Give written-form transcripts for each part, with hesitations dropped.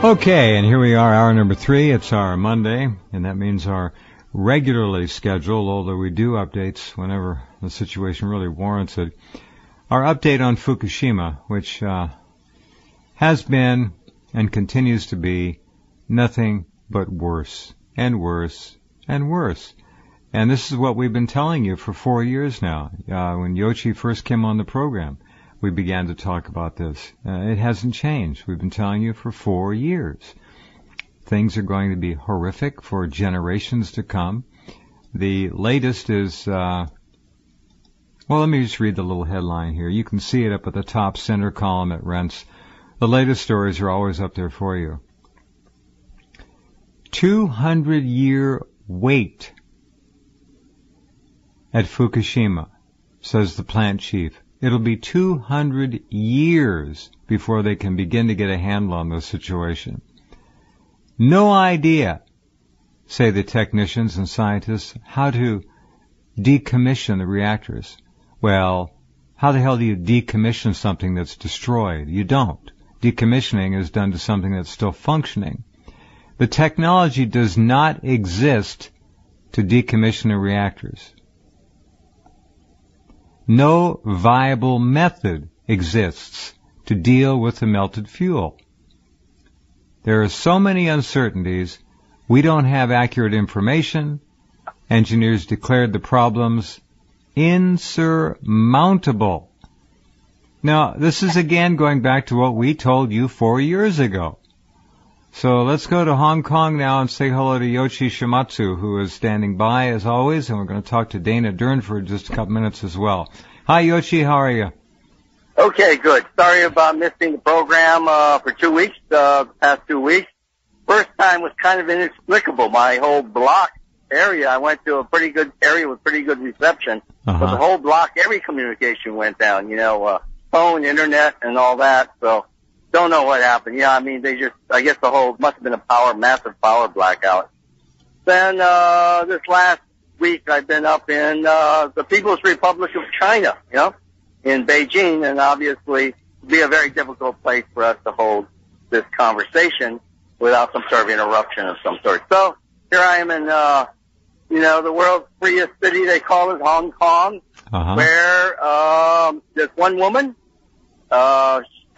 Okay, and here we are, hour number 3. It's our Monday, and that means our regularly scheduled, although we do updates whenever the situation really warrants it. Our update on Fukushima, which has been and continues to be nothing but worse and worse and worse. And this is what we've been telling you for 4 years now. When Yoshi first came on the program, we began to talk about this. It hasn't changed. We've been telling you for 4 years. Things are going to be horrific for generations to come. The latest is, well, let me just read the little headline here. You can see it up at the top center column at Rense. The latest stories are always up there for you. 200-year wait at Fukushima, says the plant chief. It'll be 200 years before they can begin to get a handle on the situation. No idea, say the technicians and scientists, how to decommission the reactors. Well, how the hell do you decommission something that's destroyed? You don't. Decommissioning is done to something that's still functioning. The technology does not exist to decommission the reactors. No viable method exists to deal with the melted fuel. There are so many uncertainties, we don't have accurate information. Engineers declared the problems insurmountable. Now, this is again going back to what we told you 4 years ago. So let's go to Hong Kong now and say hello to Yoshi Shimatsu, who is standing by as always, and we're going to talk to Dana Dern for just a couple minutes as well. Hi, Yoshi. How are you? Okay, good. Sorry about missing the program for 2 weeks, past 2 weeks. First time was kind of inexplicable. My whole block area, I went to a pretty good area with pretty good reception, but the whole block, every communication went down, phone, internet, and all that, so don't know what happened. Yeah, I mean, I guess must have been a massive power blackout. Then, this last week I've been up in, the People's Republic of China, in Beijing, and obviously it'd be a very difficult place for us to hold this conversation without some sort of interruption of some sort. So, here I am in, the world's freest city, they call it Hong Kong, where, there's one woman,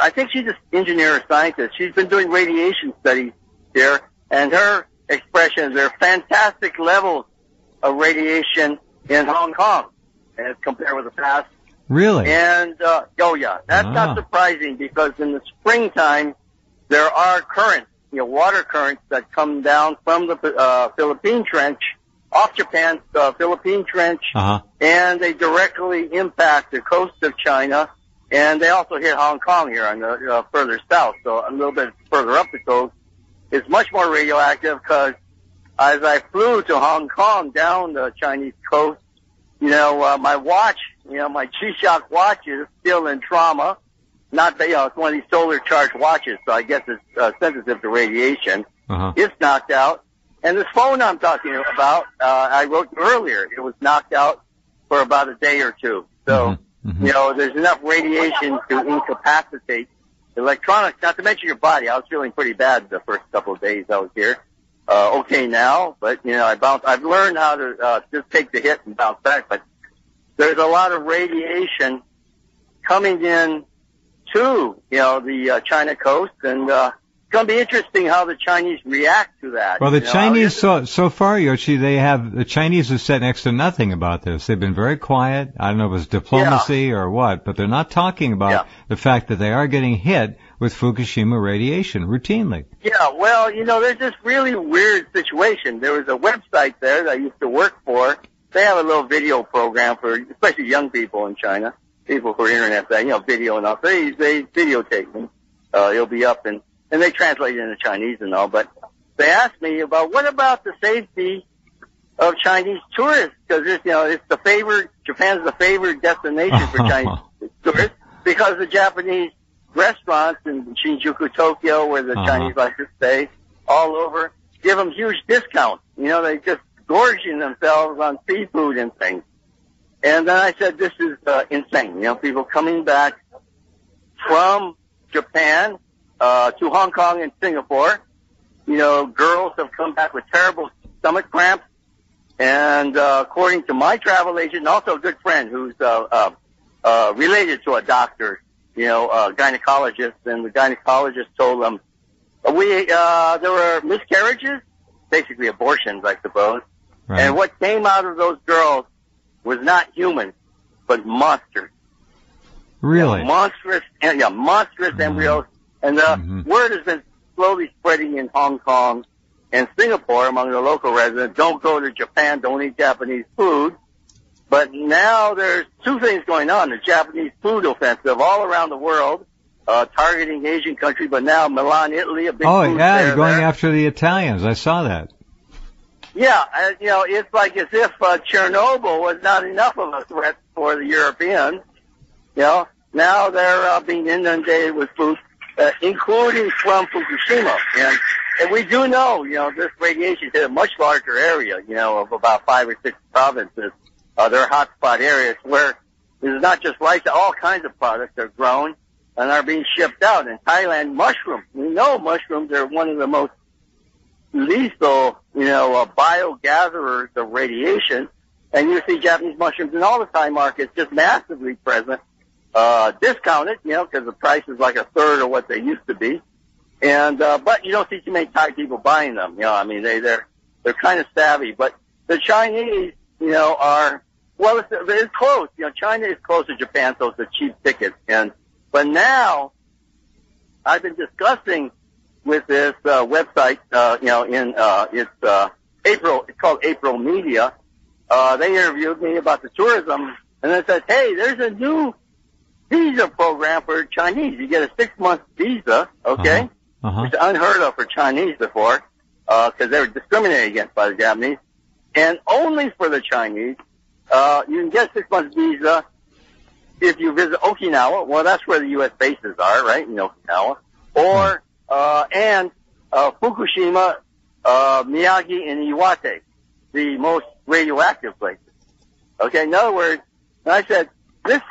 I think she's an engineer or scientist. She's been doing radiation studies here, and her expressions are fantastic levels of radiation in Hong Kong as compared with the past. Really? And, that's not surprising because in the springtime, there are currents, water currents that come down from the Philippine Trench, off Japan's Philippine Trench, and they directly impact the coast of China. And they also hit Hong Kong here on the further south, so a little bit further up the coast. It's much more radioactive because as I flew to Hong Kong down the Chinese coast, my watch, my G-Shock watch is still in trauma. Not that, it's one of these solar charged watches, so I guess it's sensitive to radiation. It's knocked out. And this phone I'm talking about, I wrote earlier, it was knocked out for about a day or two. So, there's enough radiation to incapacitate electronics, not to mention your body. I was feeling pretty bad the first couple of days I was here. Okay now, but, I've learned how to, just take the hit and bounce back, but there's a lot of radiation coming in to, the China coast, and, it's going to be interesting how the Chinese react to that. Well, the Chinese, so far, Yoshi, the Chinese have said next to nothing about this. They've been very quiet. I don't know if it's diplomacy or what, but they're not talking about the fact that they are getting hit with Fukushima radiation routinely. Yeah, well, there's this really weird situation. There was a website there that I used to work for. They have a little video program for, especially young people in China, people for internet, video and all. They videotape them. It'll be up and they translate it into Chinese and all, but they asked me about what about the safety of Chinese tourists? Because Japan's the favored destination for Chinese tourists because the Japanese restaurants in Shinjuku, Tokyo, where the Chinese like to stay, all over, give them huge discounts. They just gorging themselves on seafood and things. And then I said, this is insane. People coming back from Japan to Hong Kong and Singapore. You know, girls have come back with terrible stomach cramps. And according to my travel agent, and also a good friend who's related to a doctor, you know, a gynecologist, and the gynecologist told them there were miscarriages, basically abortions, I suppose. Right. And what came out of those girls was not human, but monsters. Really? Monstrous embryos. And the word has been slowly spreading in Hong Kong and Singapore among the local residents. Don't go to Japan, don't eat Japanese food. But now there's two things going on. The Japanese food offensive all around the world, targeting Asian countries, but now Milan, Italy, a big food fair they're going after the Italians. I saw that. Yeah, you know, it's like as if Chernobyl was not enough of a threat for the Europeans. You know, now they're being inundated with food, including from Fukushima. And we do know, you know, this radiation hit a much larger area, you know, of about 5 or 6 provinces. They're hotspot areas where there's not just rice, all kinds of products are grown and are being shipped out. In Thailand, mushrooms. We know mushrooms are one of the most lethal, you know, biogatherers of radiation. And you see Japanese mushrooms in all the Thai markets just massively present, discounted, you know, because the price is like a third of what they used to be. And, but you don't see too many Thai people buying them. You know, I mean, they're kind of savvy. But the Chinese, you know, it's close. You know, China is close to Japan, so it's a cheap ticket. But now, I've been discussing with this, website, you know, it's April, it's called April Media. They interviewed me about the tourism, and they said, hey, there's a new visa program for Chinese. You get a 6-month visa, okay? Which is unheard of for Chinese before, because they were discriminated against by the Japanese. And only for the Chinese, you can get a 6-month visa if you visit Okinawa. Well, that's where the U.S. bases are, right, in Okinawa. Or, and Fukushima, Miyagi, and Iwate, the most radioactive places. Okay, in other words, I said, this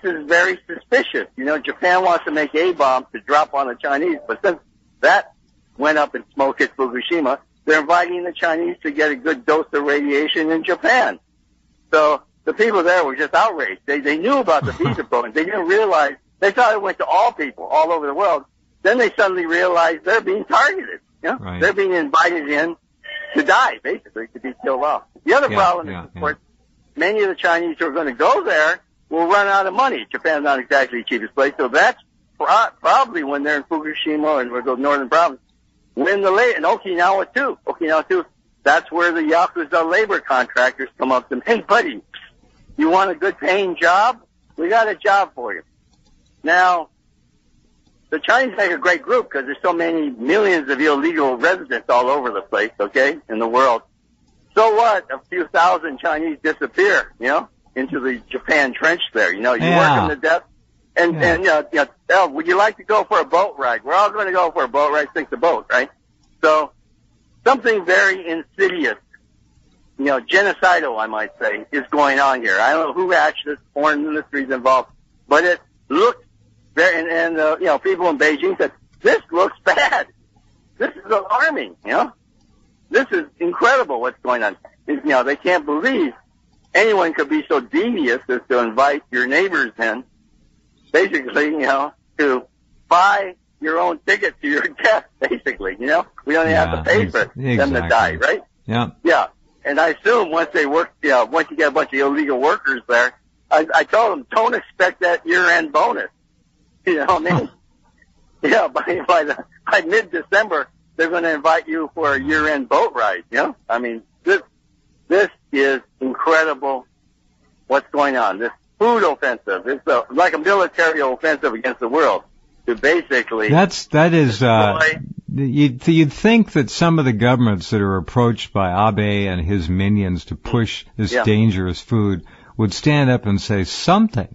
is very suspicious. You know, Japan wants to make A-bombs to drop on the Chinese, but since that went up in smoke at Fukushima, they're inviting the Chinese to get a good dose of radiation in Japan. So the people there were just outraged. They knew about the visa program. They didn't realize, they thought it went to all people all over the world. Then they suddenly realized they're being targeted. You know? Right. They're being invited in to die, basically, to be killed off. The other problem is, of course, many of the Chinese who are going to go there will run out of money. Japan's not exactly the cheapest place, so that's probably when they're in Fukushima and those northern provinces. And Okinawa too, that's where the Yakuza labor contractors come up to them. Hey, buddy, you want a good paying job? We got a job for you. Now, the Chinese make a great group because there's so many millions of illegal residents all over the place, okay, in the world. So what? A few thousand Chinese disappear, you know, into the Japan trench there. You know, you work them to death. And you know, would you like to go for a boat ride? We're all going to go for a boat ride, sink the boat, right? So something very insidious, you know, genocidal, I might say, is going on here. I don't know who actually this foreign ministry is involved, but it looks very, and you know, people in Beijing said, this looks bad. This is alarming, you know? This is incredible what's going on. You know, they can't believe anyone could be so devious as to invite your neighbors in, basically, you know, to buy your own ticket to your death, basically, you know? We don't even have to pay for them to die, right? Yeah. Yeah. And I assume once they work, you know, once you get a bunch of illegal workers there, I told them, don't expect that year-end bonus. You know what I mean? Yeah, by mid-December, they're going to invite you for a year-end boat ride, you know? I mean, this is incredible what's going on. This food offensive, it's like a military offensive against the world to basically... You'd think that some of the governments that are approached by Abe and his minions to push this dangerous food would stand up and say something.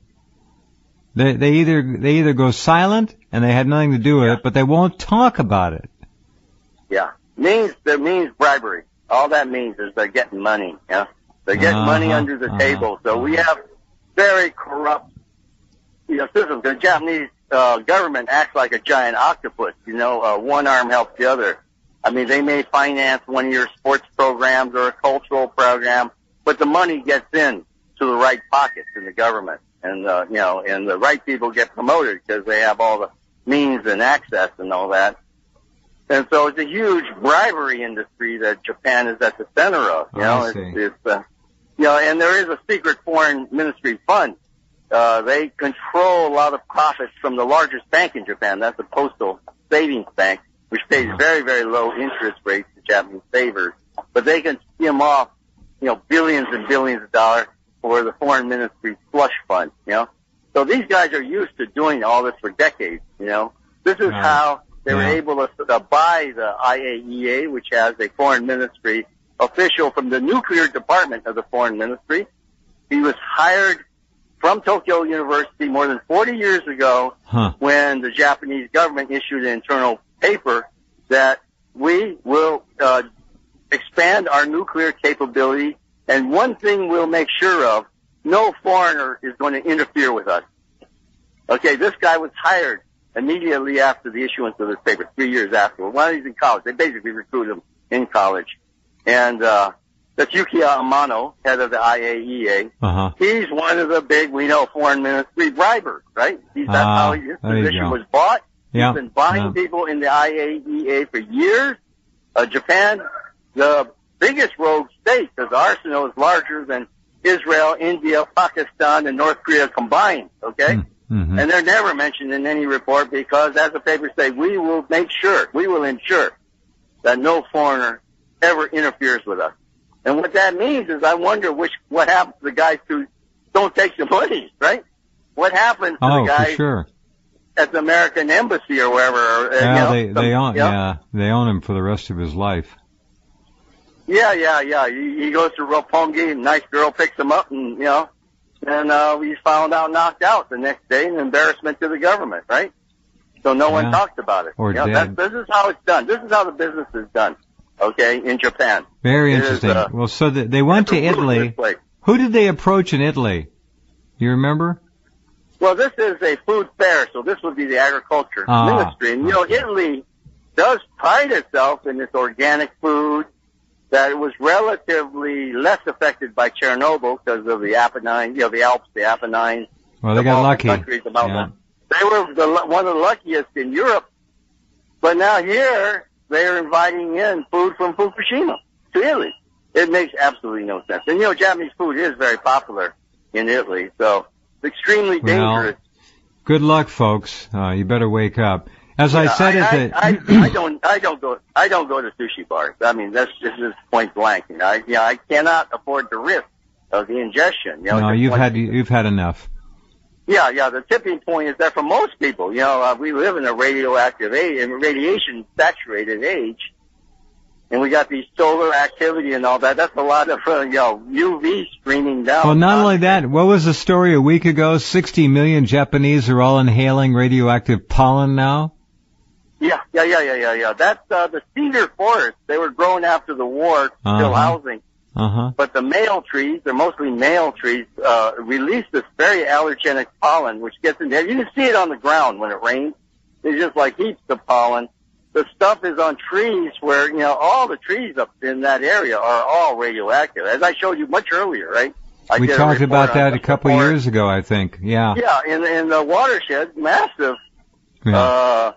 They either go silent and they had nothing to do with it, but they won't talk about it. Yeah. That means bribery. All that means is they're getting money, yeah? They're getting money under the table. So we have very corrupt, you know, systems. The Japanese government acts like a giant octopus. One arm helps the other. I mean, they may finance one of your sports programs or a cultural program, but the money gets in to the right pockets in the government. And, and the right people get promoted because they have all the means and access and all that. And so it's a huge bribery industry that Japan is at the center of. And there is a secret foreign ministry fund. They control a lot of profits from the largest bank in Japan. That's the Postal Savings Bank, which pays very, very low interest rates to Japanese savers. But they can skim off, billions and billions of dollars for the foreign ministry slush fund, So these guys are used to doing all this for decades, This is how they were able to buy the IAEA, which has a foreign ministry official from the nuclear department of the foreign ministry. He was hired from Tokyo University more than 40 years ago when the Japanese government issued an internal paper that we will expand our nuclear capability, and one thing we'll make sure of, no foreigner is going to interfere with us. Okay, this guy was hired immediately after the issuance of this paper, 3 years after. While he's in college, they basically recruited him in college. And that's Yukiya Amano, head of the IAEA. He's one of the big, foreign ministry bribers, right? That's how his position was bought. He's been buying people in the IAEA for years. Japan, the biggest rogue state, because the arsenal is larger than Israel, India, Pakistan, and North Korea combined, okay? And they're never mentioned in any report because, as the papers say, we will ensure that no foreigner ever interferes with us. And what that means is I wonder what happens to the guys who don't take the money, right? What happens to the guys at the American embassy or wherever? They own him for the rest of his life. He goes to Roppongi, and a nice girl picks him up, and he's found out knocked out the next day, an embarrassment to the government, right? So no one talks about it. Or dead. This is how it's done. This is how the business is done. Okay, in Japan. Very interesting. So they went to Italy. Who did they approach in Italy? Do you remember? Well, this is a food fair, so this would be the agriculture ministry. And, Italy does pride itself in its organic food, that it was relatively less affected by Chernobyl because of the Apennine, the Alps, the Apennines. Well, they got lucky. They were one of the luckiest in Europe. But now here, they're inviting in food from Fukushima to Italy. It makes absolutely no sense. And, Japanese food is very popular in Italy, so it's extremely dangerous. Good luck, folks. You better wake up. As I said, I don't go to sushi bars. I mean, this is point blank. I cannot afford the risk of the ingestion. No, you've had enough. Yeah. The tipping point is that for most people, we live in a radioactive age, in a radiation saturated age, and we got these solar activity and all that. That's a lot of UV streaming down. Well, not only that. What was the story a week ago? 60 million Japanese are all inhaling radioactive pollen now. Yeah. That's the cedar forest. They were grown after the war, still housing. But the male trees, they're mostly male trees, release this very allergenic pollen, which gets in there. You can see it on the ground when it rains. It's just like heaps of pollen. The stuff is on trees where, all the trees up in that area are all radioactive, as I showed you much earlier, right? We talked about that a couple years ago, I think. Yeah. Yeah, in the watershed, massive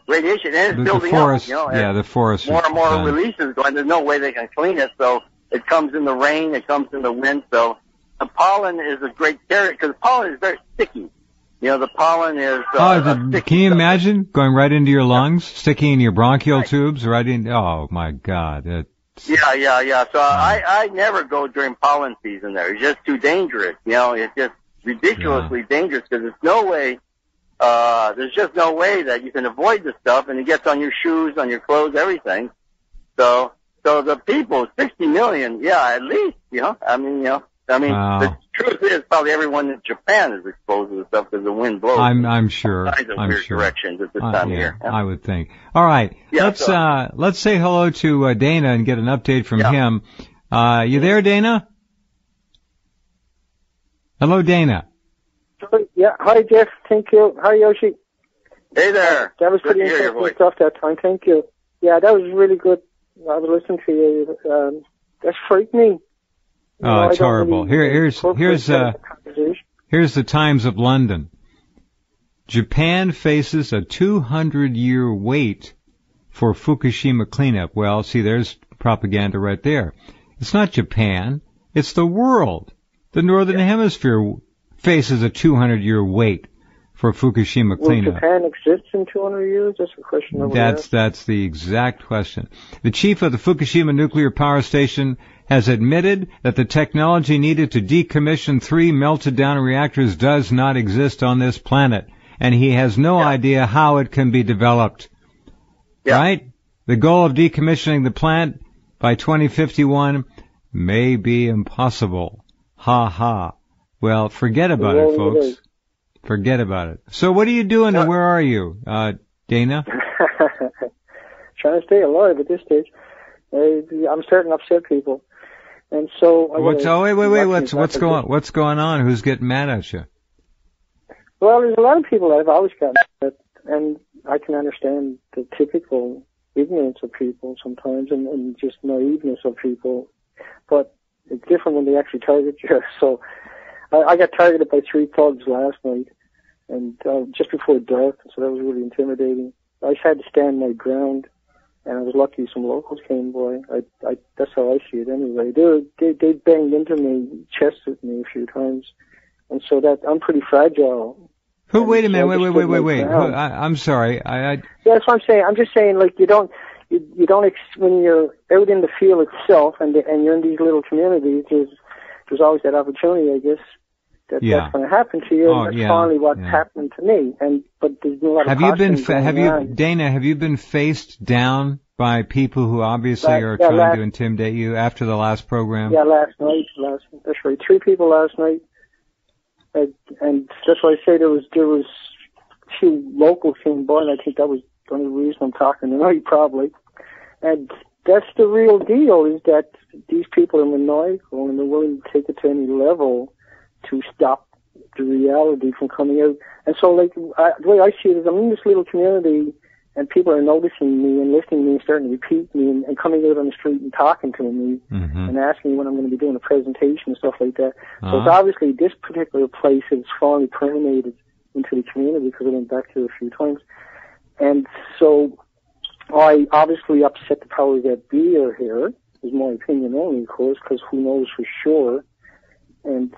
radiation, and it's building up. The forest. More and more releases going. There's no way they can clean it, so it comes in the rain, it comes in the wind. So the pollen is a great carrier because pollen is very sticky. The pollen is. Can you imagine going right into your lungs, sticking in your bronchial tubes, right in? Oh my God! Yeah. So I never go during pollen season there. It's just too dangerous. It's just ridiculously dangerous because there's no way. There's just no way that you can avoid this stuff, and it gets on your shoes, on your clothes, everything. So the people, 60 million, at least, the truth is probably everyone in Japan is exposed to the stuff because the wind blows. I'm sure. Directions at this time of year. I would think. All right. Let's say hello to Dana and get an update from him. You there, Dana? Hello, Dana. Yeah. Hi, Jeff. Thank you. Hi, Yoshi. Hey there. That was pretty interesting stuff that time. Thank you. Yeah, that was really good. I was listening to you. That's frightening. Oh, it's horrible. Here's the Times of London. Japan faces a 200-year wait for Fukushima cleanup. Well, see, there's propaganda right there. It's not Japan. It's the world. The Northern Hemisphere faces a 200-year wait for Fukushima cleanup. Will Japan exist in 200 years? That's a question. That's the exact question. The chief of the Fukushima nuclear power station has admitted that the technology needed to decommission 3 melted-down reactors does not exist on this planet, and he has no idea how it can be developed. Yeah. Right? The goal of decommissioning the plant by 2051 may be impossible. Ha ha. Well, forget about it, folks. Forget about it. So what are you doing and where are you, Dana? Trying to stay alive at this stage. I'm starting to upset people. And so what's going on? Who's getting mad at you? Well, there's a lot of people that have always gotten mad, and I can understand the typical ignorance of people sometimes and just naiveness of people, but it's different when they actually target you. So I got targeted by 3 thugs last night, and just before dark, so that was really intimidating. I just had to stand my ground, and I was lucky some locals came by. That's how I see it anyway. They banged into me, chested me a few times, and so that I'm pretty fragile. Who? Wait a minute. Wait. I'm sorry. Yeah, that's what I'm saying. I'm just saying, like, you don't when you're out in the field itself and you're in these little communities, there's always that opportunity, I guess, that's going to happen to you. And that's finally what's happened to me. But there's a lot of Dana, have you been faced down by people who obviously are trying to intimidate you after the last program? Yeah, last night. That's right. 3 people last night. And that's why I say there was 2 locals came by, and I think that was the only reason I'm talking tonight, probably. And that's the real deal, is that these people are maniacal and they're willing to take it to any level to stop the reality from coming out. And so, like, the way I see it is I'm in this little community, and people are noticing me and listening to me and starting to repeat me and coming out on the street and talking to me and asking me when I'm going to be doing a presentation and stuff like that. So it's obviously this particular place has finally permeated into the community because I went back to it a few times. And so I obviously upset the powers that be are here, is my opinion only, of course, because who knows for sure. And,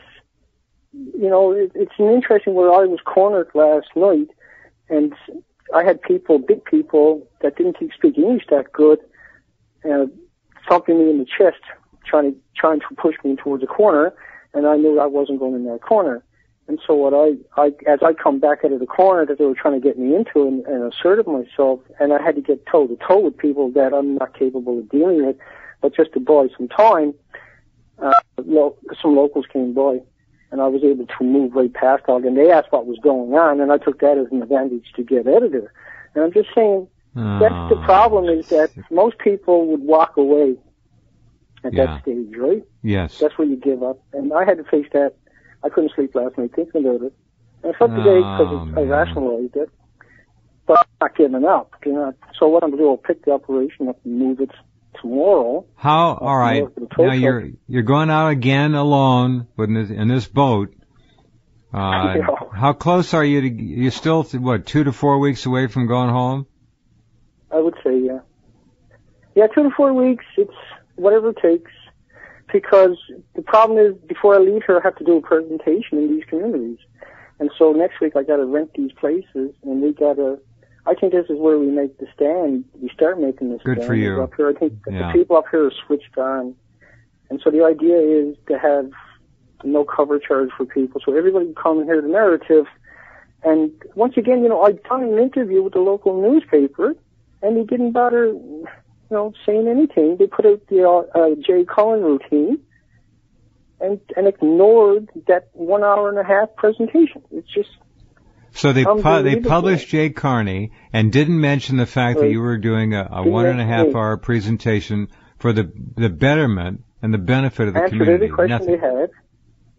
you know, it's an interesting where I was cornered last night, and I had people, big people, that didn't speak English that good, thumping me in the chest, trying to push me towards a corner, and I knew I wasn't going in that corner. And so as I come back out of the corner that they were trying to get me into and asserted myself, and I had to get toe to toe with people that I'm not capable of dealing with, but just to buy some time, some locals came by, and I was able to move right past all, and they asked what was going on, and I took that as an advantage to get out of there. And I'm just saying, that's the problem, is that most people would walk away at that stage, right? Yes. That's where you give up. And I had to face that. I couldn't sleep last night thinking about it. And I slept today because I rationalized it, but I'm not giving up. You know? So what I'm going to do, I'll pick the operation up and move it tomorrow. How? All right. Now you're going out again alone in this boat. How close are you to? You're still 2 to 4 weeks away from going home? I would say, yeah. Yeah, 2 to 4 weeks. It's whatever it takes. Because the problem is, before I leave here, I have to do a presentation in these communities. And so next week I got to rent these places, and I think this is where we make the stand. We start making this stand. Good for you. Up here. I think the people up here are switched on. And so the idea is to have no cover charge for people, so everybody can come and hear the narrative. And once again, you know, I'd done an interview with the local newspaper, and they didn't bother, saying anything. They put out the Jay Cullen routine and ignored that 1 hour and a half presentation. It's just so they published Jay Carney and didn't mention the fact that you were doing a 1.5 hour presentation for the betterment and the benefit of the community. Answered every question they had,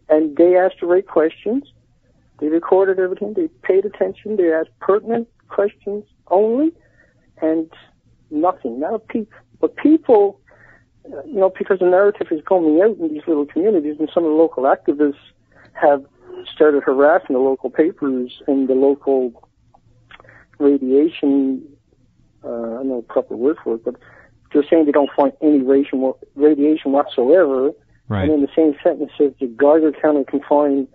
and they asked the right questions. They recorded everything. They paid attention. They asked pertinent questions only, and nothing. Now, but people, because the narrative is coming out in these little communities, and some of the local activists have started harassing the local papers and the local radiation, I don't know the proper word for it, but they're saying they don't find any radiation whatsoever. Right. And in the same sentence says the Geiger counter can find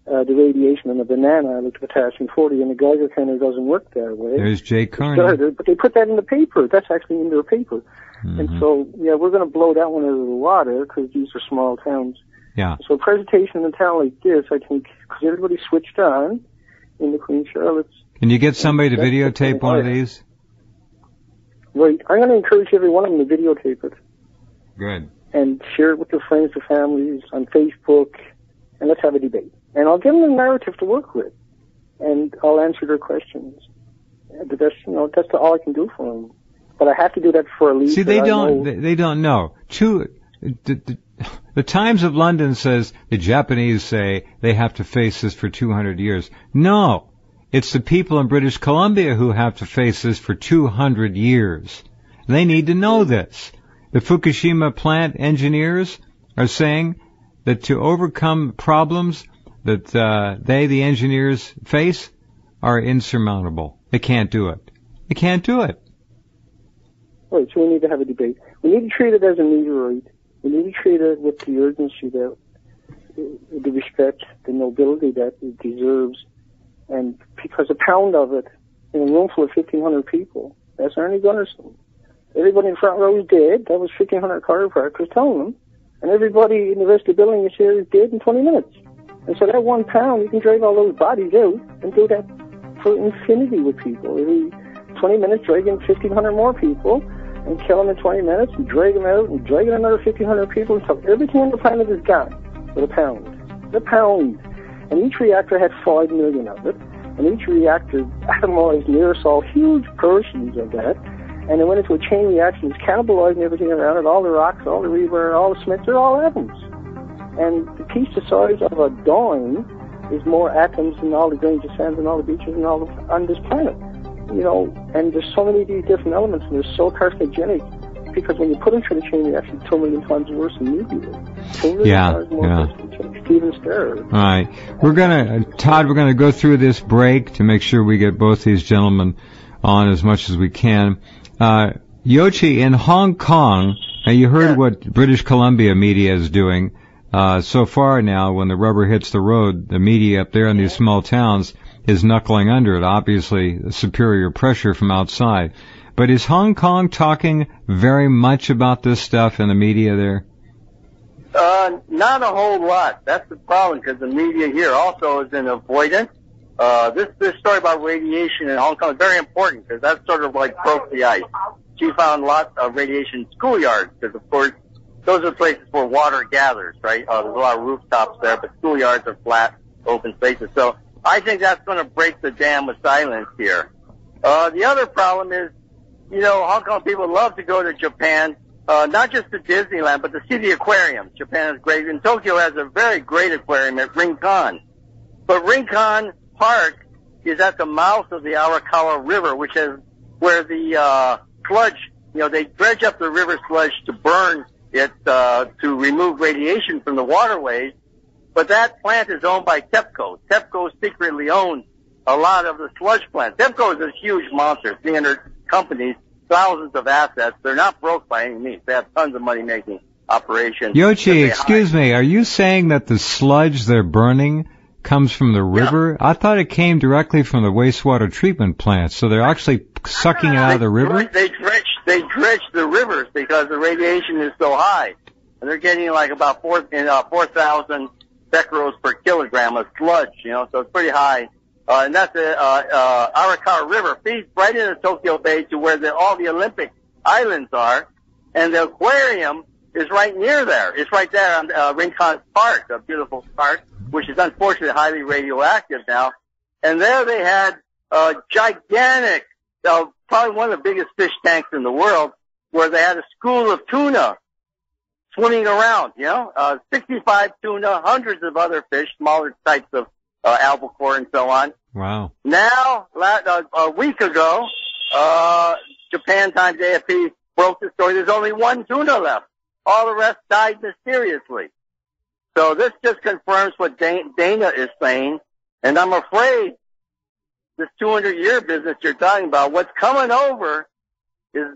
the radiation in a banana, like potassium-40, and the Geiger counter doesn't work that way. There's Jay Kearney. But they put that in the paper. That's actually in their paper. Mm-hmm. And so, we're going to blow that one out of the water because these are small towns. Yeah. So a presentation in a town like this, I think, because everybody switched on in the Queen Charlotte's. Can you get somebody to videotape one of these? Right. I'm going to encourage every one of them to videotape it. Good. And share it with their friends, their families, on Facebook, and let's have a debate. And I'll give them a narrative to work with, and I'll answer their questions. But that's all I can do for them. But I have to do that for a lead. See, they don't know. The Times of London says the Japanese say they have to face this for 200 years. No, it's the people in British Columbia who have to face this for 200 years. They need to know this. The Fukushima plant engineers are saying that to overcome problems that the engineers face are insurmountable. They can't do it. They can't do it. Right, so we need to have a debate. We need to treat it as a meteorite. We need to treat it with the urgency that, the respect, the nobility that it deserves. And because a pound of it in a room full of 1,500 people, that's Ernie Gunnarsson. Everybody in the front row is dead. That was 1,500 chiropractors telling them. And everybody in the rest of the building is here is dead in 20 minutes. And so that 1 pound, you can drag all those bodies out and do that for infinity with people. Every 20 minutes, drag in 1,500 more people and kill them in 20 minutes and drag them out and drag in another 1,500 people until everything on the planet is gone with a pound. A pound. And each reactor had 5 million of it. And each reactor atomized and aerosol huge portions of that. And it went into a chain reaction, it's cannibalizing everything around it, all the rocks, all the rebar, all the cements, they're all atoms. And the piece the size of a dime is more atoms than all the grains of sand and all the beaches and all on this planet. And there's so many of these different elements, and they're so carcinogenic, because when you put them through the chain reaction, it's 2 million times worse immediately. 2 million times more worse. Stephen Starr. All right. Todd, we're going to go through this break to make sure we get both these gentlemen on as much as we can. Yochi, in Hong Kong, now you heard what British Columbia media is doing. So far now, when the rubber hits the road, the media up there in these small towns is knuckling under it, obviously superior pressure from outside. But is Hong Kong talking very much about this stuff in the media there? Not a whole lot. That's the problem, because the media here also is in avoidance. This story about radiation in Hong Kong is very important, because that sort of like broke the ice. She found lots of radiation in schoolyards, because of course those are places where water gathers, right? There's a lot of rooftops there, but schoolyards are flat, open spaces. So I think that's going to break the dam of silence here. The other problem is, Hong Kong people love to go to Japan, not just to Disneyland, but to see the aquarium. Japan is great, and Tokyo has a very great aquarium at Rinkan. But Rinkan Park is at the mouth of the Arakawa River, which is where the sludge, they dredge up the river sludge to burn it to remove radiation from the waterways. But that plant is owned by TEPCO. TEPCO secretly owns a lot of the sludge plants. TEPCO is a huge monster, 300 companies, thousands of assets. They're not broke by any means. They have tons of money-making operations. Yochi, excuse me, are you saying that the sludge they're burning comes from the river? Yeah. I thought it came directly from the wastewater treatment plants, so they're actually sucking it out of the river? They dredge the rivers because the radiation is so high. And they're getting like about 4,000 becquerels per kilogram of sludge, so it's pretty high. And that's the Arakawa River feeds right into Tokyo Bay to where all the Olympic islands are. And the aquarium is right near there. It's right there on Rinkan Park, a beautiful park, which is unfortunately highly radioactive now. And there they had a gigantic, probably one of the biggest fish tanks in the world, where they had a school of tuna swimming around, 65 tuna, hundreds of other fish, smaller types of albacore and so on. Wow. Now, a week ago, Japan Times AFP broke the story. There's only one tuna left. All the rest died mysteriously. So this just confirms what Dana is saying. And I'm afraid this 200-year business you're talking about, what's coming over is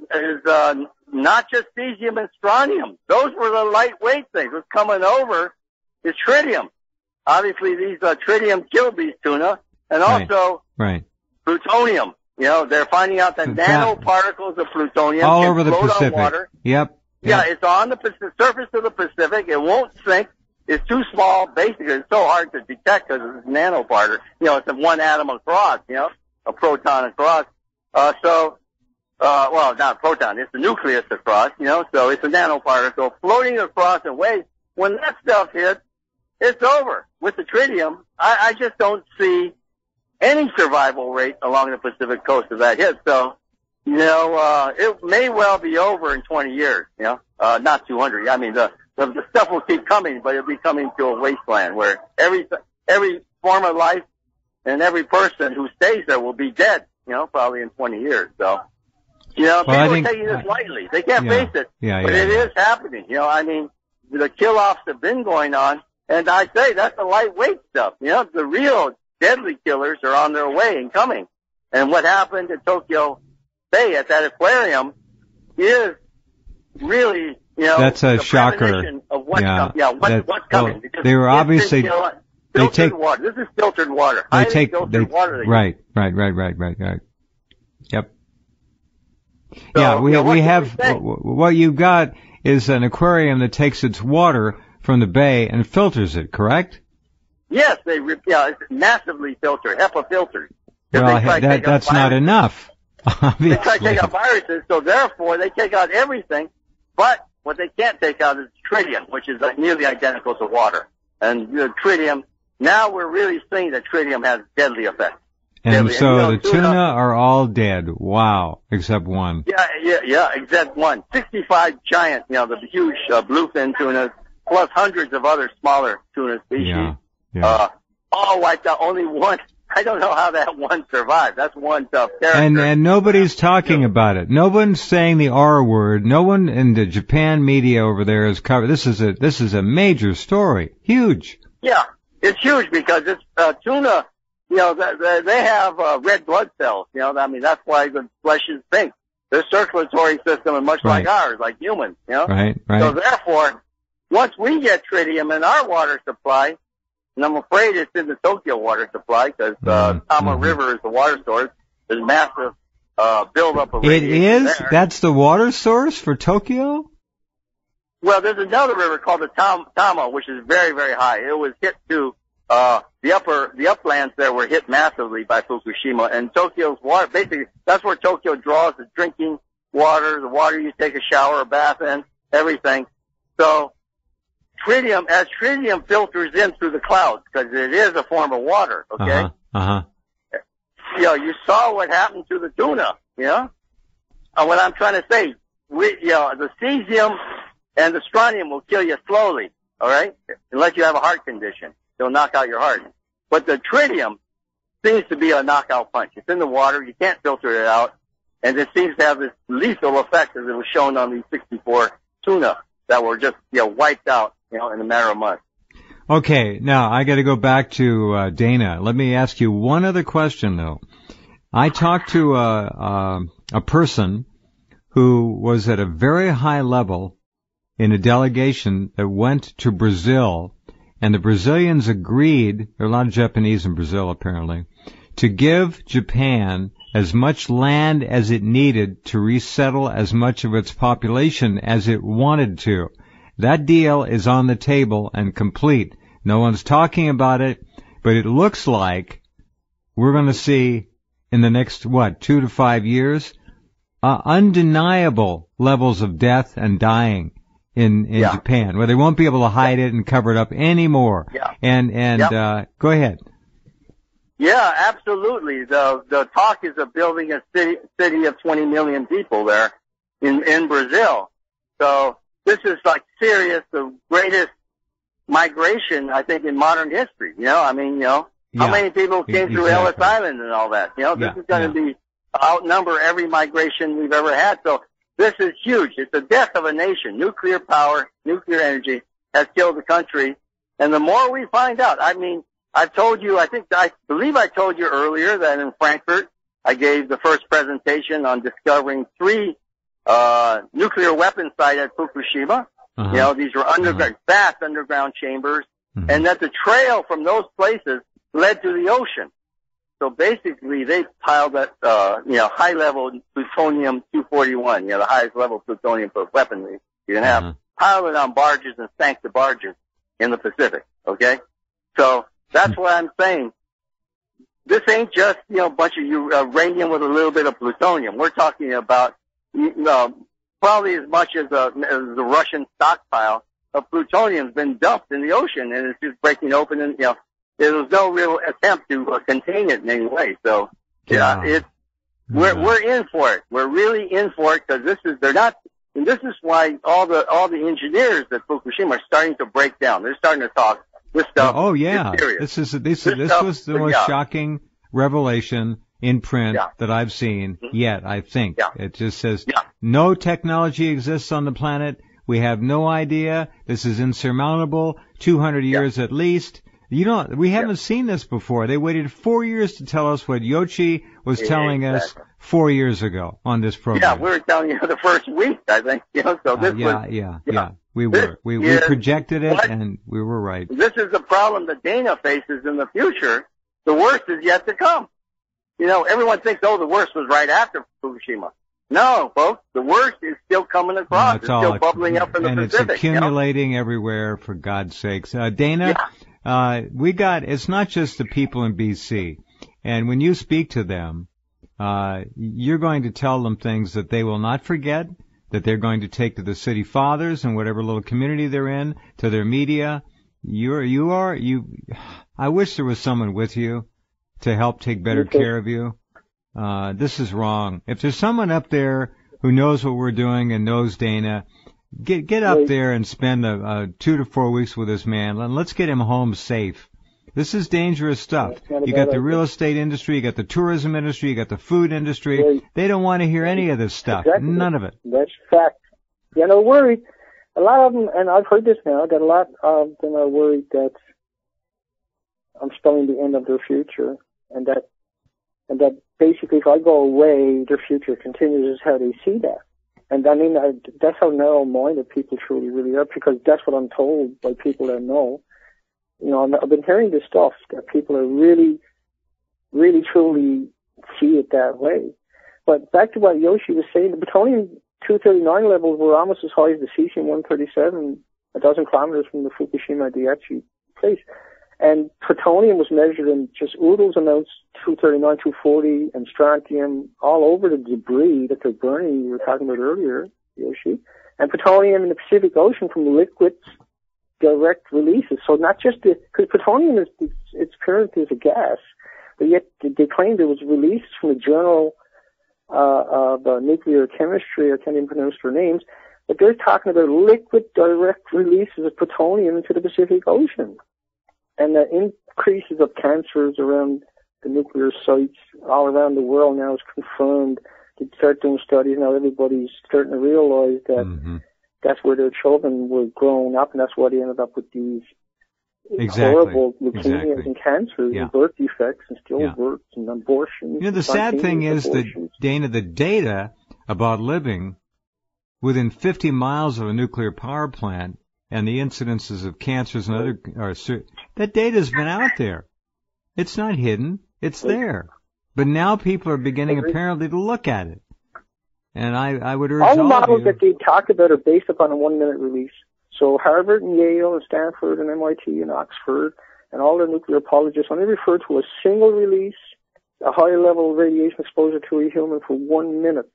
not just cesium and strontium. Those were the lightweight things. What's coming over is tritium. Obviously, these tritium kill these tuna, and also plutonium. You know, they're finding out that nanoparticles of plutonium all can over the float Pacific. on water. Yep. Yeah, it's on the surface of the Pacific. It won't sink. It's too small. Basically, it's so hard to detect because it's nanoparticle. You know, it's a one atom across. You know, a proton across. Well, not a proton. It's the nucleus across. You know, so it's a nanoparticle floating across in waves. When that stuff hits, it's over. With the tritium, I just don't see any survival rate along the Pacific coast of that hit. So, you know, it may well be over in 20 years, you know, not 200. I mean, the stuff will keep coming, but it'll be coming to a wasteland where every form of life and every person who stays there will be dead, you know, probably in 20 years. So, you know, people are taking this lightly. They can't face it. But it is happening. You know, I mean, the kill-offs have been going on, and I say that's the lightweight stuff. You know, the real deadly killers are on their way and coming. And what happened at Tokyo Bay at that aquarium is really, you know, that's a shocker. Of what's what's coming. They were obviously filtered water. This is filtered water. Filtered water. Right. Yep. So, yeah, we have what you've got is an aquarium that takes its water from the bay and filters it, correct? Yes, it's massively filtered, HEPA filtered. Well, that's not enough. Obviously. They try to take out viruses, so therefore they take out everything, but what they can't take out is tritium, which is nearly identical to water. And tritium, now we're really seeing that tritium has deadly effects. And so the tuna are all dead. Wow, except one. Yeah, except one. 65 giant, you know, the huge bluefin tunas, plus hundreds of other smaller tuna species. Yeah. All wiped out. Only one. I don't know how that one survived. That's one tough character. And nobody's talking about it. No one's saying the R word. No one in the Japan media over there is covered. This is a major story. Huge. Yeah, it's huge because it's tuna. You know, they have red blood cells. You know, I mean that's why the flesh is pink. Their circulatory system is much like ours, like humans. You know. Right. So therefore, once we get tritium in our water supply. And I'm afraid it's in the Tokyo water supply because Tama River is the water source. There's massive buildup of radiation. It is? There. That's the water source for Tokyo? Well, there's another river called the Tama, which is very, very high. It was hit to the uplands there were hit massively by Fukushima. And Tokyo's water, basically, that's where Tokyo draws the drinking water, the water you take a shower or bath in, everything. So, as tritium filters in through the clouds, because it is a form of water, okay? You know, you saw what happened to the tuna, you know? And what I'm trying to say, the cesium and the strontium will kill you slowly, all right? Unless you have a heart condition. They'll knock out your heart. But the tritium seems to be a knockout punch. It's in the water. You can't filter it out. And it seems to have this lethal effect as it was shown on these 64 tuna that were just, wiped out. You know, in a matter of months. Okay, now I got to go back to Dana. Let me ask you one other question, though. I talked to a person who was at a very high level in a delegation that went to Brazil, and the Brazilians agreed, there are a lot of Japanese in Brazil apparently, to give Japan as much land as it needed to resettle as much of its population as it wanted to. That deal is on the table and complete. No one's talking about it, but it looks like we're going to see in the next, 2 to 5 years, undeniable levels of death and dying in Japan, where they won't be able to hide it and cover it up anymore. Yeah. And go ahead. Yeah, absolutely. The talk is of building a city of 20 million people there in Brazil. So this is like serious, the greatest migration, I think, in modern history. You know, I mean, How many people came through Ellis Island and all that? You know, this is going to be outnumber every migration we've ever had. So this is huge. It's the death of a nation. Nuclear power, nuclear energy has killed the country. And the more we find out, I mean, I've told you, I believe I told you earlier that in Frankfurt, I gave the first presentation on discovering 3 nuclear weapon sites at Fukushima. You know, these were underground, vast underground chambers, and that the trail from those places led to the ocean. So basically, they piled that, you know, high-level plutonium-241, you know, the highest level plutonium for weaponry you can have, piled it on barges and sank the barges in the Pacific, okay? So that's what I'm saying. This ain't just, you know, a bunch of uranium with a little bit of plutonium. We're talking about probably as much as the Russian stockpile of plutonium has been dumped in the ocean, and it's just breaking open, and, you know, there was no real attempt to contain it in any way. So, we're in for it. We're really in for it, because and this is why all the engineers at Fukushima are starting to break down. They're starting to talk this stuff. Oh yeah. This was the most shocking revelation in print that I've seen yet, I think. It just says no technology exists on the planet. We have no idea. This is insurmountable. 200 years at least. You know, we haven't seen this before. They waited 4 years to tell us what Yoshi was telling us 4 years ago on this program. Yeah, we were telling you the first week, I think. You know, so this We projected it, and we were right. This is the problem that Dana faces in the future. The worst is yet to come. You know, everyone thinks, the worst was right after Fukushima. No, folks, the worst is still coming across. It's still bubbling up in the Pacific. And it's accumulating everywhere, for God's sakes. Dana, it's not just the people in BC. And when you speak to them, you're going to tell them things that they will not forget, that they're going to take to the city fathers and whatever little community they're in, to their media. I wish there was someone with you to help take better care of you. This is wrong. If there's someone up there who knows what we're doing and knows Dana, get up there and spend 2 to 4 weeks with this man, and let's get him home safe. This is dangerous stuff. You got the real estate industry, you got the tourism industry, you got the food industry. Right. They don't want to hear any of this stuff. Exactly. None of it. That's fact. You know, worried. A lot of them, and I've heard this now, that a lot of them are worried that I'm spelling the end of their future, and that basically if I go away, their future continues, is how they see that. And I mean, that's how narrow-minded people truly really are, because that's what I'm told by people that know. You know, I've been hearing this stuff, that people are really, really truly see it that way. But back to what Yoshi was saying, the plutonium-239 levels were almost as high as the cesium-137, 1,000 kilometers from the Fukushima Daiichi place. And plutonium was measured in just oodles amounts, 239, 240, and strontium, all over the debris that they're burning, you were talking about earlier, Yoshi. And plutonium in the Pacific Ocean from liquids, direct releases. So not just because plutonium its parent is a gas, but yet they claimed it was released from the Journal of Nuclear Chemistry. I can't even pronounce their names, but they're talking about liquid direct releases of plutonium into the Pacific Ocean. And the increases of cancers around the nuclear sites all around the world now is confirmed. They start doing studies now. Everybody's starting to realize that that's where their children were growing up, and that's why they ended up with these horrible leukemias and cancers and birth defects and stillbirths and abortions. You know, the sad thing is that, Dana, the data about living within 50 miles of a nuclear power plant and the incidences of cancers and that data's been out there. It's not hidden. It's there. But now people are beginning apparently to look at it. And I would urge all the models that they talk about are based upon a 1-minute release. So Harvard and Yale and Stanford and MIT and Oxford and all the nuclear apologists only refer to a single release, a high level of radiation exposure to a human for 1 minute.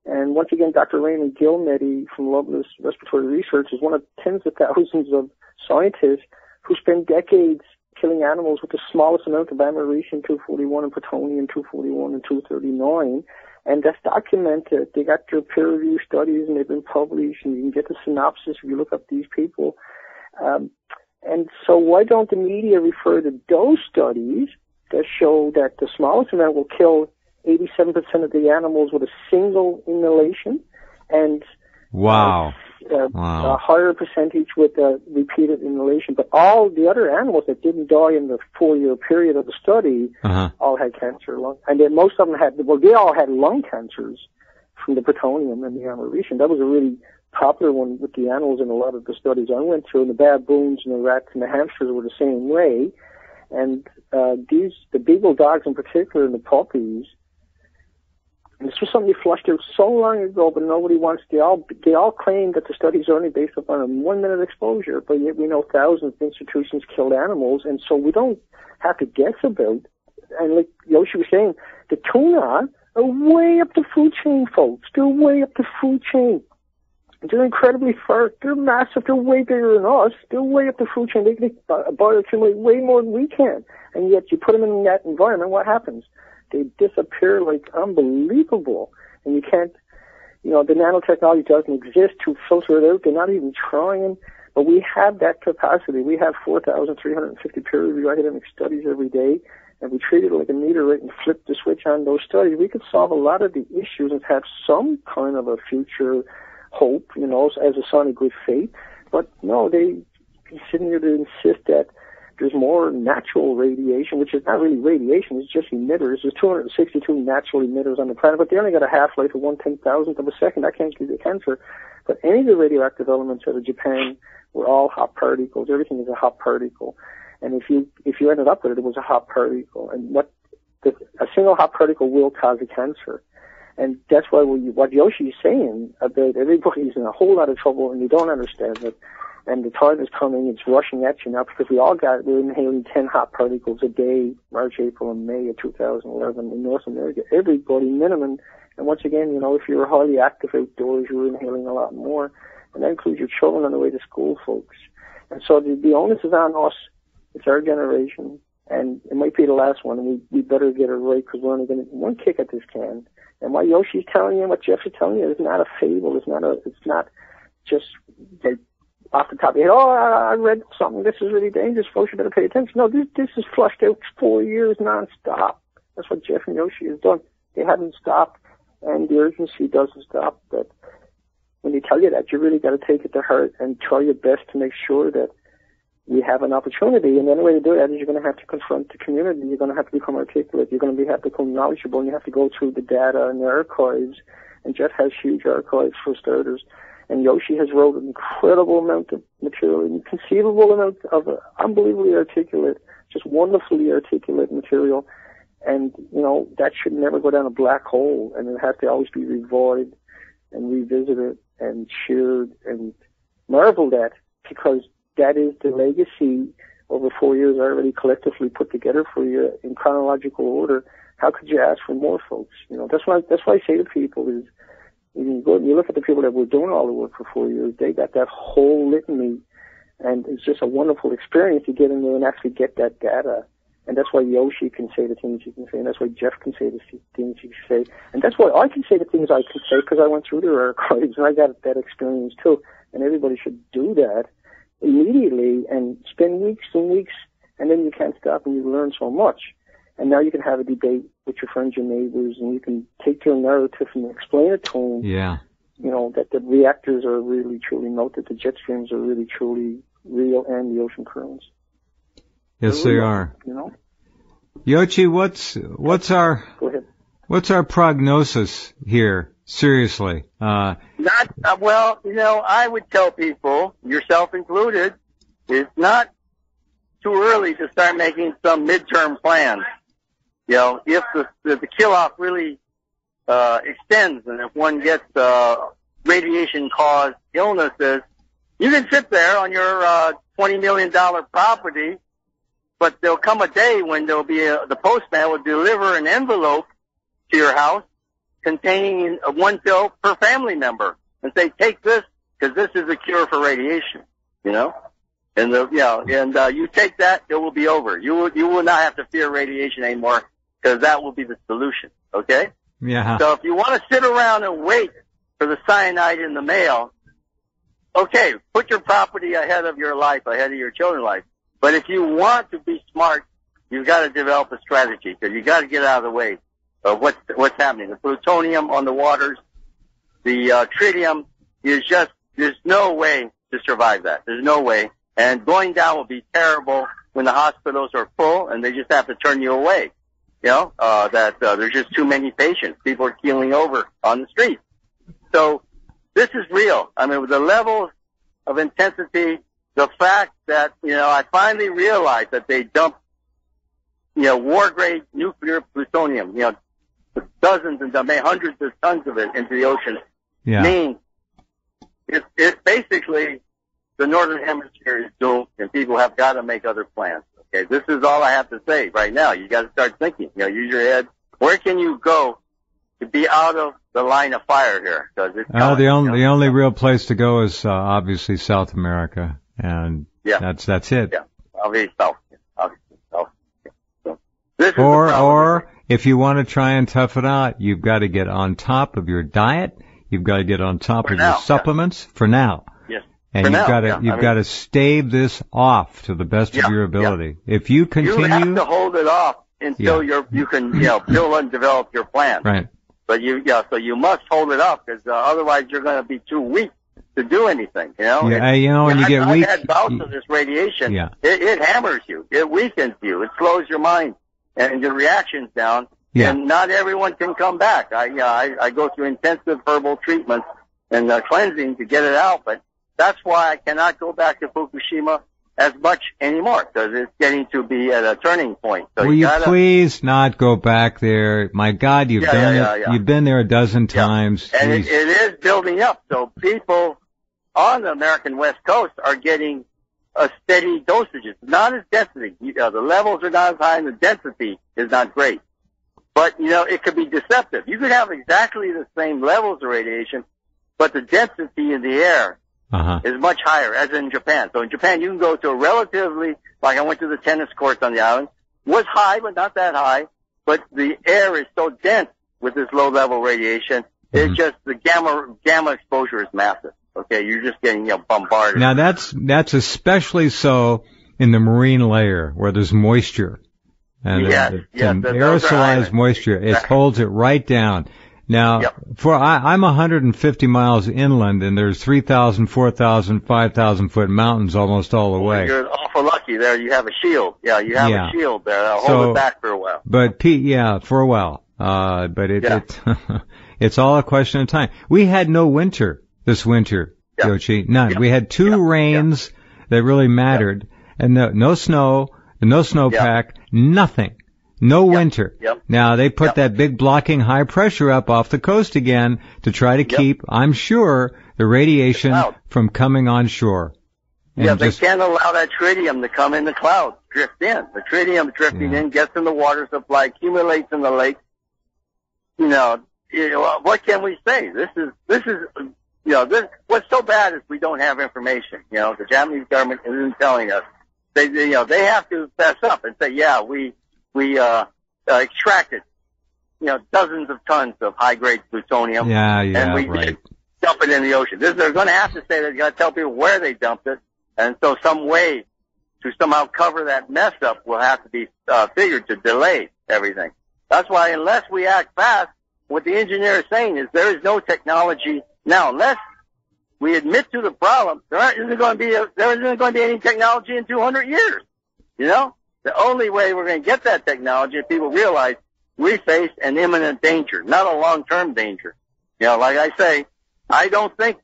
And once again, Dr. Raymond Gilmedi from Loveless Respiratory Research is one of tens of thousands of scientists who spend decades killing animals with the smallest amount of americium-241 and plutonium-241 and 239. And that's documented. They got their peer-reviewed studies and they've been published, and you can get the synopsis if you look up these people. And And so why don't the media refer to those studies that show that the smallest amount will kill 87% of the animals with a single inhalation, and a higher percentage with a repeated inhalation. But all the other animals that didn't die in the 4-year period of the study all had cancer. And then most of them they all had lung cancers from the plutonium and the americium. That was a really popular one with the animals in a lot of the studies I went through. And the baboons and the rats and the hamsters were the same way. And the beagle dogs in particular and the puppies, and this was something they flushed out so long ago, but nobody wants. They all claim that the studies are only based upon a 1-minute exposure, but yet we know thousands of institutions killed animals, and so we don't have to guess about. And like Yoshi was saying, the tuna are way up the food chain, folks. They're way up the food chain. They're incredibly far. They're massive. They're way bigger than us. They're way up the food chain. They can bioaccumulate way more than we can. And yet you put them in that environment, what happens? They disappear like unbelievable. And you can't, the nanotechnology doesn't exist to filter it out. They're not even trying. But we have that capacity. We have 4,350 peer-reviewed academic studies every day. And we treat it like a meteorite and flip the switch on those studies. We could solve a lot of the issues and have some kind of a future hope, as a sign of good faith. But no, they sitting here to insist that there's more natural radiation, which is not really radiation, it's just emitters. There's 262 natural emitters on the planet, but they only got a half-life of 1/10,000th of a second. That can't give you cancer. But any of the radioactive elements out of Japan were all hot particles. Everything is a hot particle. And if you ended up with it, it was a hot particle. And a single hot particle will cause a cancer. And that's why what Yoshi is saying about everybody's in a whole lot of trouble and you don't understand it. And the time is coming, it's rushing at you now because we're inhaling 10 hot particles a day, March, April, and May of 2011 in North America. Everybody minimum. And once again, if you're highly active outdoors, you're inhaling a lot more. And that includes your children on the way to school, folks. And so the onus is on us. It's our generation. And it might be the last one, and we better get it right because we're only getting one kick at this can. And what Yoshi's telling you and what Jeff is telling you is not a fable. It's not just like off the top of your head, I read something, this is really dangerous, folks, you better pay attention. No, this is flushed out 4 years non-stop. That's what Jeff and Yoshi has done. They haven't stopped, and the urgency doesn't stop. But when they tell you that, you really got to take it to heart and try your best to make sure that we have an opportunity. And the only way to do that is you're going to have to confront the community. You're going to have to become articulate. You're going to have to become knowledgeable, and you have to go through the data and the archives. And Jeff has huge archives for starters. And Yoshi has wrote an incredible amount of material, an inconceivable amount of unbelievably articulate, just wonderfully articulate material. And, that should never go down a black hole, and it has to always be revived and revisited and shared and marveled at, because that is the legacy over 4 years already collectively put together for you in chronological order. How could you ask for more, folks? That's why I say to people is, you go and you look at the people that were doing all the work for 4 years, they got that whole litany, and it's just a wonderful experience to get in there and actually get that data. And that's why Yoshi can say the things he can say, and that's why Jeff can say the things he can say, and that's why I can say the things I can say because I went through their archives and I got that experience too. And everybody should do that immediately and spend weeks and weeks, and then you can't stop and you learn so much. And now you can have a debate with your friends, your neighbors, and you can take your narrative and explain it to them. Yeah. That the reactors are really, truly melted, the jet streams are really, truly real, and the ocean currents. Yes, they are. Yoshi, what's our prognosis here? Seriously. I would tell people, yourself included, it's not too early to start making some midterm plans. If the kill-off really extends, and if one gets radiation-caused illnesses, you can sit there on your $20 million property, but there'll come a day when there'll be the postman will deliver an envelope to your house containing one pill per family member and say, take this because this is a cure for radiation, And you take that, it will be over. You will not have to fear radiation anymore because that will be the solution. Okay? Yeah. So if you want to sit around and wait for the cyanide in the mail, okay, put your property ahead of your life, ahead of your children's life. But if you want to be smart, you've got to develop a strategy, because you got to get out of the way of what's happening. The plutonium on the waters, the tritium is just, there's no way to survive that. There's no way. And going down will be terrible when the hospitals are full and they just have to turn you away. You know, there's just too many patients. People are keeling over on the streets. So this is real. I mean, with the levels of intensity, the fact that, you know, I finally realized that they dumped, you know, war-grade nuclear plutonium, you know, dozens and hundreds of tons of it into the ocean. Yeah. Means it's basically the Northern Hemisphere is doomed, and people have got to make other plans. Okay, this is all I have to say right now. You got to start thinking. You know, use your head. Where can you go to be out of the line of fire here? Because it's the only real place to go is obviously South America, and that's it. Yeah, obviously South. So this is or if you want to try and tough it out, you've got to get on top of your diet. You've got to get on top of your supplements for now. Yes. And you've got to stave this off to the best of your ability. Yeah. If you continue, you have to hold it off until you can, you know, build and develop your plan. Right. But so you must hold it off, because otherwise you're going to be too weak to do anything. You know. Yeah. When you get weak, I've had bouts of this radiation. Yeah. It hammers you. It weakens you. It slows your mind and your reactions down. Yeah. And not everyone can come back. I go through intensive herbal treatments and cleansing to get it out, but that's why I cannot go back to Fukushima as much anymore, because it's getting to be at a turning point. So will you please not go back there? My God, you've done it. You've been there a dozen times. And it is building up. So people on the American West Coast are getting a steady dosages, not as density. The levels are not as high, and the density is not great. But, you know, it could be deceptive. You could have exactly the same levels of radiation, but the density in the air is much higher, as in Japan. So in Japan, you can go to a relatively, like I went to the tennis courts on the island, was high, but not that high, but the air is so dense with this low-level radiation, it's just, the gamma exposure is massive. Okay, you're just getting, you know, bombarded. Now that's especially so in the marine layer, where there's moisture. And aerosolized moisture, it holds it right down. Now, I'm 150 miles inland, and there's 3,000, 4,000, 5,000 foot mountains almost all the way. You're awful lucky there. You have a shield. Yeah, you have a shield there. That'll hold it back for a while. But for a while. But it's all a question of time. We had no winter this winter, Yoshi. None. Yeah. We had two rains that really mattered, and no snow. No snowpack, nothing. No winter. Now, they put that big blocking high pressure up off the coast again to try to keep, I'm sure, the radiation from coming on shore. And they can't allow that tritium to come in the clouds, drift in. The tritium drifting in, gets in the water supply, accumulates in the lake. You know, what can we say? This is, what's so bad is we don't have information. You know, the Japanese government isn't telling us. They have to fess up and say, we extracted, dozens of tons of high-grade plutonium. And we dump it in the ocean. They're going to have to say they've got to tell people where they dumped it. And so some way to somehow cover that mess up will have to be figured to delay everything. That's why unless we act fast, what the engineer is saying is there is no technology now. Unless we admit to the problem, there isn't going to be any technology in 200 years. You know, the only way we're going to get that technology is people realize we face an imminent danger, not a long-term danger. You know, like I say, I don't think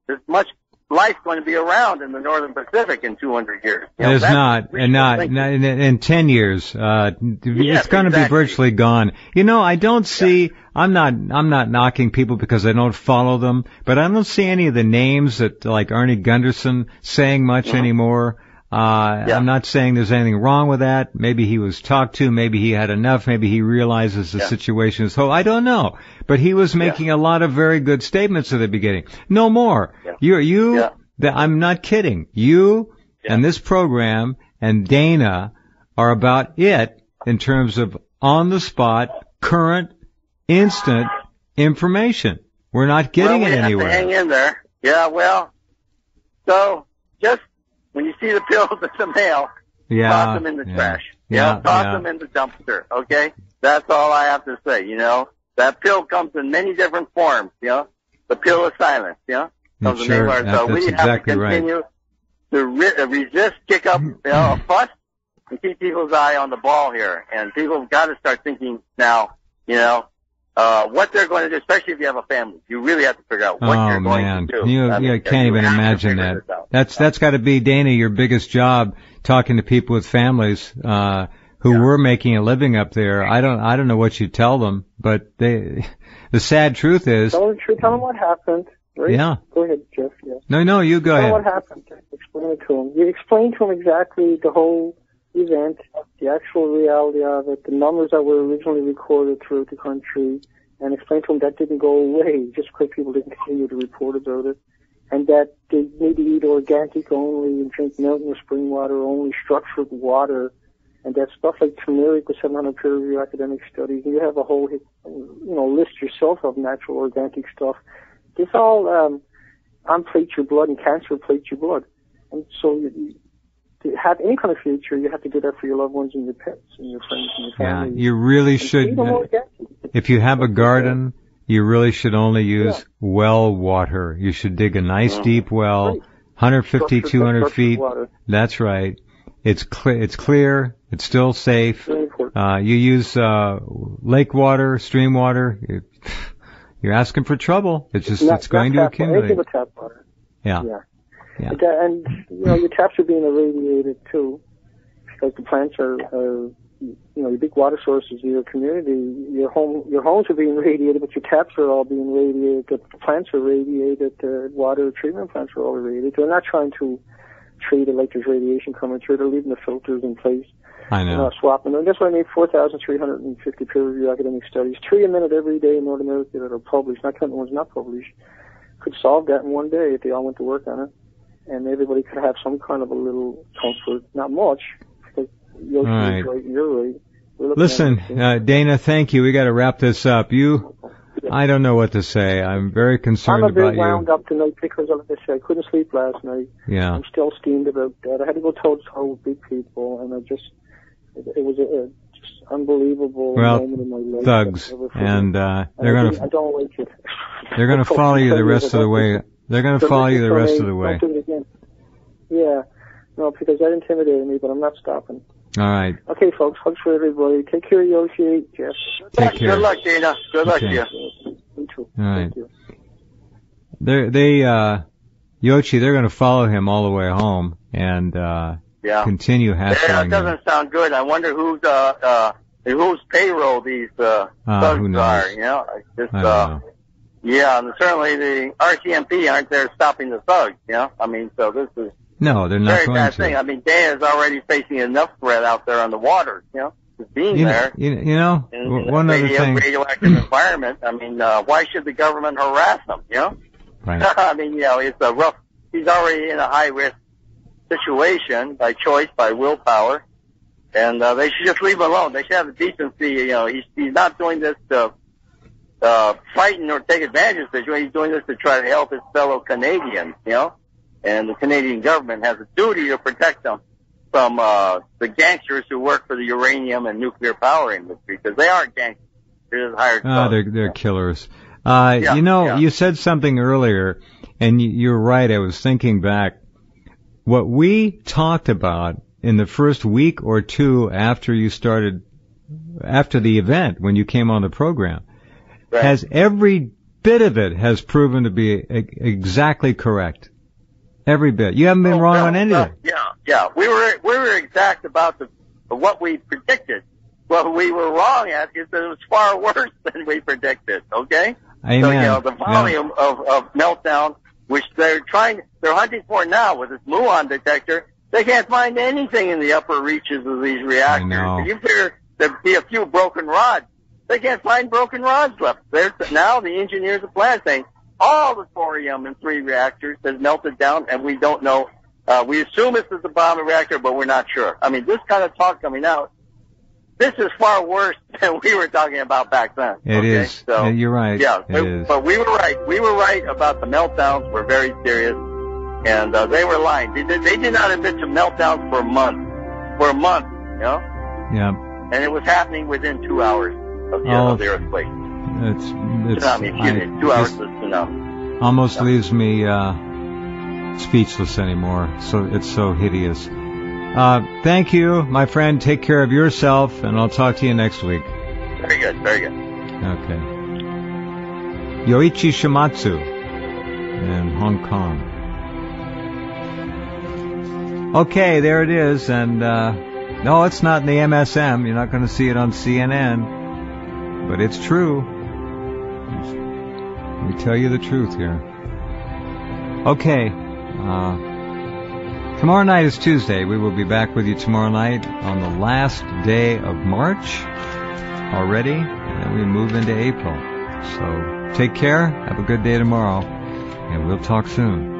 there's much life going to be around in the Northern Pacific in 200 years. It's not in 10 years. It's going to be virtually gone. You know, I don't see. I'm not knocking people because I don't follow them, but I don't see any of the names that like Arnie Gunderson saying much anymore. I'm not saying there's anything wrong with that. Maybe he was talked to. Maybe he had enough. Maybe he realizes the situation is I don't know. But he was making a lot of very good statements at the beginning. No more. I'm not kidding. You and this program and Dana are about it in terms of on the spot, current, instant information. We're not getting it anywhere. Have to hang in there. Yeah, well, So just when you see the pills in the mail, toss them in the trash. Toss them in the dumpster. Okay, that's all I have to say. That pill comes in many different forms. The pill of silence. So we have to continue to resist, kick up a fuss, and keep people's eye on the ball here. And people have got to start thinking now. What they're going to do, especially if you have a family. You really have to figure out what you're going to do. You can't even imagine that. That's got to be, Dana, your biggest job, talking to people with families who were making a living up there. I don't know what you tell them, but the sad truth is. Tell them what happened. Right? Yeah. Go ahead, Jeff. Yeah. No, you go ahead. Tell them what happened. Explain it to them. You explain to them exactly the whole event, the actual reality of it, the numbers that were originally recorded throughout the country, and explain to them that didn't go away just because people didn't continue to report about it, and that they need to eat organic only and drink mountain or spring water, only structured water, and that stuff like turmeric with 700 peer-reviewed academic studies. And you have a whole, list yourself of natural organic stuff. This all unplates your blood, and cancer plates your blood. And so to have any kind of future, you have to do that for your loved ones and your pets and your friends and your family. Yeah, you really should. If you have a garden, you really should only use well water. You should dig a nice deep well, 150, 200 feet. Water. That's right. It's clear. It's still safe. You use lake water, stream water. You're asking for trouble. It's going to accumulate. Anything with tap water. Yeah. And your taps are being irradiated too, because the plants are your big water sources of your community. Your homes are being radiated, but your taps are all being radiated. The plants are radiated. The water treatment plants are all irradiated. They're not trying to treat it like there's radiation coming through. They're leaving the filters in place. I know. They're not swapping them. That's why I made 4,350 peer-reviewed academic studies, 3 a minute every day in North America that are published, not counting the ones not published. Could solve that in one day if they all went to work on it. And everybody could have some kind of a little comfort. Not much, because you're right, you're right. Listen, Dana, thank you. We got to wrap this up. I don't know what to say. I'm very concerned about you. I'm a bit wound up tonight because, like I said, I couldn't sleep last night. Yeah. I'm still steamed about that. I had to go toe-to-toe with big people, and it was a just unbelievable moment in my life. Thugs, and I don't like it. They're going to follow you the rest of the way. They're going to follow you the rest of the way. Don't do it again. Yeah. No, because that intimidated me, but I'm not stopping. All right. Okay, folks. Hugs for everybody. Take care, Yoshi. Jeff. Take care. Good luck, Dana. Good luck to you. Me too. All right. Yoshi, they're going to follow him all the way home and continue hassling him. That doesn't sound good. I wonder whose payroll these thugs are. Yeah, and certainly the RCMP aren't there stopping the thugs. So this is no, they're not very going bad to. thing. Dana's already facing enough threat out there on the waters. Just being there. One other thing. Radioactive environment. Why should the government harass them? Right. It's a rough. He's already in a high risk situation by choice, by willpower, and they should just leave him alone. They should have the decency. He's not doing this to fighting or take advantage of the situation. He's doing this to try to help his fellow Canadians. And the Canadian government has a duty to protect them from the gangsters who work for the uranium and nuclear power industry, because they aren't gangsters. They're just hired thugs. They're killers. You said something earlier, and you're right. I was thinking back. What we talked about in the first week or two after the event, when you came on the program, has every bit of it has proven to be exactly correct. Every bit. You haven't been wrong on anything. Yeah. We were exact about what we predicted. What we were wrong at is that it was far worse than we predicted. Okay. Amen. So the volume of meltdown, which they're hunting for now with this muon detector, they can't find anything in the upper reaches of these reactors. I know. You figure there'd be a few broken rods. They can't find broken rods left. Now the engineers of plant saying all the thorium in 3 reactors has melted down, and we don't know. We assume this is the bomb reactor, but we're not sure. This kind of talk coming out, this is far worse than we were talking about back then. It is. So, you're right. Yeah, it is. But we were right. We were right about the meltdowns. We're very serious. And they were lying. They did not admit to meltdowns for a month. Yeah. And it was happening within 2 hours of the earthquake. It's tsunami, 2 hours of tsunami. Almost leaves me speechless anymore. So it's so hideous. Thank you, my friend. Take care of yourself, and I'll talk to you next week. Very good, very good. Okay. Yoichi Shimatsu in Hong Kong. Okay, there it is, and no, it's not in the MSM. You're not going to see it on CNN, but it's true. We tell you the truth here. Okay, tomorrow night is Tuesday. We will be back with you tomorrow night on the last day of March already, and then we move into April. So take care, have a good day tomorrow, and we'll talk soon.